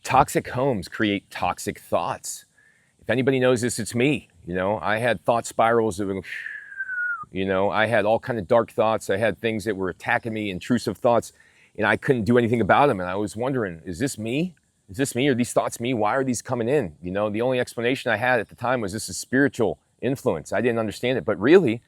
Toxic homes create toxic thoughts. If anybody knows this, it's me. You know, I had thought spirals that would, you know, I had all kind of dark thoughts. I had things that were attacking me, intrusive thoughts, and I couldn't do anything about them. And I was wondering, is this me? Is this me? Are these thoughts me? Why are these coming in? You know, the only explanation I had at the time was this is spiritual influence. I didn't understand it, but really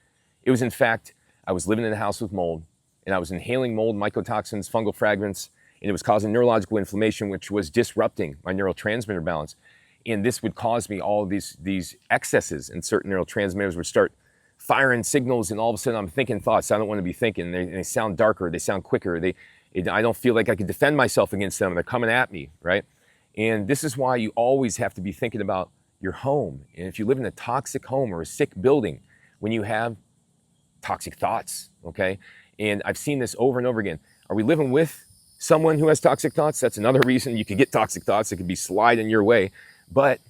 it was, in fact, I was living in a house with mold and I was inhaling mold, mycotoxins, fungal fragments, and it was causing neurological inflammation, which was disrupting my neurotransmitter balance. And this would cause me all of these excesses in certain neurotransmitters would start firing signals, and all of a sudden I'm thinking thoughts I don't want to be thinking. They sound darker, they sound quicker, I don't feel like I can defend myself against them. They're coming at me, right? And this is why you always have to be thinking about your home. And if you live in a toxic home or a sick building, when you have toxic thoughts, okay? And I've seen this over and over again. Are we living with someone who has toxic thoughts? That's another reason you could get toxic thoughts. It could be sliding your way. But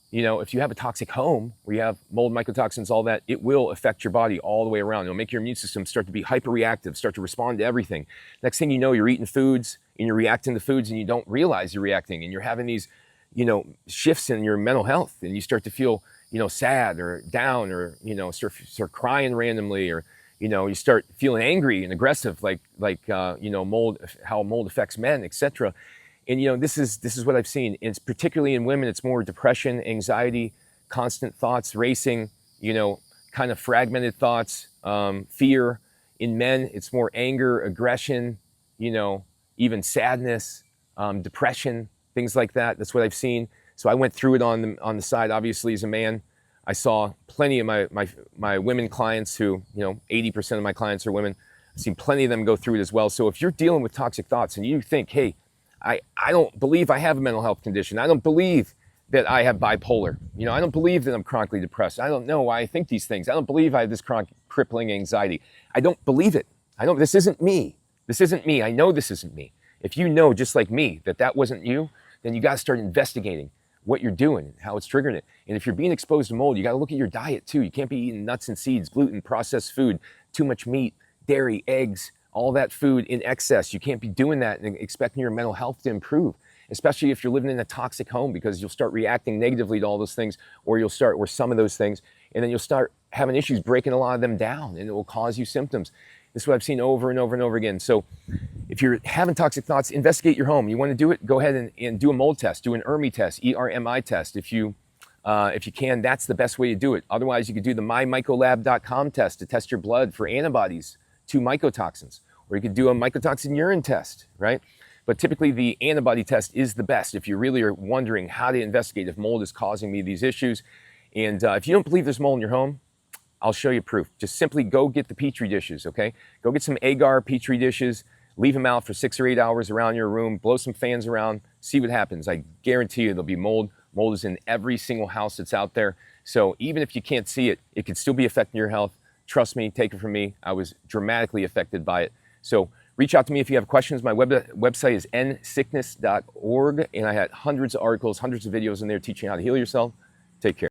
you know, if you have a toxic home where you have mold, mycotoxins, all that, it will affect your body all the way around. It'll make your immune system start to be hyperreactive, start to respond to everything. Next thing you know, you're eating foods and you're reacting to foods and you don't realize you're reacting, and you're having these, you know, shifts in your mental health, and you start to feel, you know, sad or down, or, you know, start crying randomly, or, you know, you start feeling angry and aggressive, like you know, mold, how mold affects men, etc. And, you know, this is what I've seen. It's particularly in women, it's more depression, anxiety, constant thoughts racing, you know, kind of fragmented thoughts, fear. In men, it's more anger, aggression, you know, even sadness, depression, things like that. That's what I've seen. So I went through it on the side. Obviously, as a man, I saw plenty of my women clients who, you know, 80% of my clients are women. I've seen plenty of them go through it as well. So if you're dealing with toxic thoughts and you think, hey, I don't believe I have a mental health condition. I don't believe that I have bipolar. You know, I don't believe that I'm chronically depressed. I don't know why I think these things. I don't believe I have this chronic crippling anxiety. I don't believe it. This isn't me. This isn't me. I know this isn't me. If you know, just like me, that wasn't you, then you got to start investigating what you're doing, how it's triggering it. And if you're being exposed to mold, you got to look at your diet too. You can't be eating nuts and seeds, gluten, processed food, too much meat, dairy, eggs, all that food in excess. You can't be doing that and expecting your mental health to improve, especially if you're living in a toxic home, because you'll start reacting negatively to all those things, or some of those things, and then you'll start having issues breaking a lot of them down, and it will cause you symptoms. This is what I've seen over and over and over again. So if you're having toxic thoughts, investigate your home. You want to do it, go ahead and do a mold test, do an ERMI test, ERMI test. If you can, that's the best way to do it. Otherwise, you could do the mymycolab.com test to test your blood for antibodies to mycotoxins. Or you could do a mycotoxin urine test, right? But typically the antibody test is the best if you really are wondering how to investigate if mold is causing me these issues. And if you don't believe there's mold in your home, I'll show you proof. Just simply go get the Petri dishes, okay? Go get some agar Petri dishes, leave them out for 6 or 8 hours around your room, blow some fans around, see what happens. I guarantee you there'll be mold. Mold is in every single house that's out there. So even if you can't see it, it could still be affecting your health. Trust me, take it from me. I was dramatically affected by it. So reach out to me if you have questions. My website is nsickness.org, and I had hundreds of articles, hundreds of videos in there teaching you how to heal yourself. Take care.